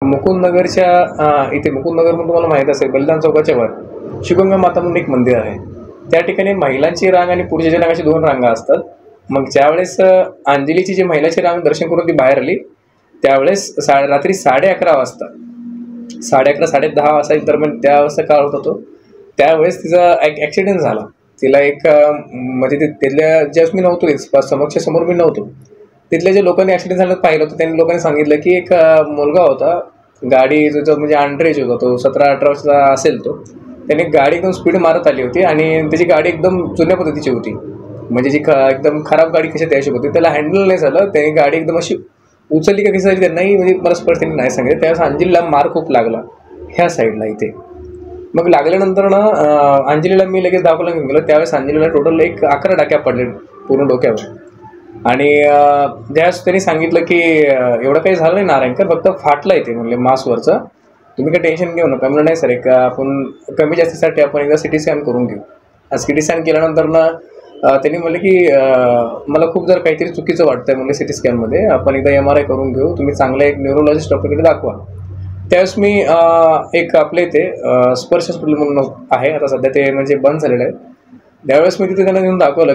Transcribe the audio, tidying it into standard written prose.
मुकुंदनगरच्या इथे मुकुंदनगर म्हणून तुम्हाला माहीत असेल, बलिदान चौकाच्या वर शुभंगा माता म्हणून एक मंदिर आहे. त्या ठिकाणी महिलांची रांग आणि पुरुषांच्या रांग अशी 2 रांगा असतात. मग ज्यावेळेस अंजलीची जी महिलाची रांग दर्शन करून ती बाहेर आली, त्यावेळेस रात्री 11:30 वाजता 11:30 10:30 वाजता दरम्यान त्यावेळेस काळ होता तो. त्यावेळेस तिचा एक ॲक्सिडेंट झाला. तिला एक म्हणजे तिथल्या ज्यावेळेस मी नव्हतो, समोर मी नव्हतो. तिथल्या जे लोकांनी ॲक्सिडेंट झालं पाहिलं होतं, त्यांनी लोकांनी सांगितलं की एक मुलगा होता, गाडी जो म्हणजे अंडर होता, तो 17-18 वर्षाचा असेल तो. त्याने गाडी एकदम स्पीड मारत आली होती आणि त्याची गाडी एकदम जुन्या पद्धतीची होती. म्हणजे जी एकदम खराब गाडी कशी त्याशी होती, त्याला हँडल नाही झालं. त्याने गाडी एकदम अशी उचलली का कशी झाली त्यांनाही म्हणजे मला स्पष्ट त्यांनी नाही सांगितलं. त्यावेळेस अंजलीला मार खूप लागला ह्या साईडला इथे. मग लागल्यानंतर ना अंजलीला मी लगेच दाखवला घेऊन गेलो. त्यावेळेस अंजलीला टोटल 11 टाक्या पडले पूर्ण डोक्यावर. आणि ज्यावेळेस त्यांनी सांगितलं की एवढं काही झालं नाही नारायणकर, फक्त फाटलं आहे ते म्हणले मासवरचं, तुम्ही काही टेन्शन घेऊ नका. म्हणलं नाही सर, एक आपण कमी जास्तीसाठी आपण एकदा सिटी स्कॅन करून घेऊ. सिटी स्कॅन केल्यानंतर ना त्यांनी म्हणले की मला खूप जर काहीतरी चुकीचं वाटतंय म्हणले सिटी स्कॅनमध्ये, आपण एकदा MRI करून घेऊ, तुम्ही चांगला एक न्यूरोलॉजिस्ट डॉक्टरकडे दाखवा. त्यावेळेस मी एक आपले इथे स्पर्श हॉस्पिटल म्हणून आहे, आता सध्या ते म्हणजे बंद झालेलं आहे. त्यावेळेस मी तिथे त्यांना घेऊन दाखवलं.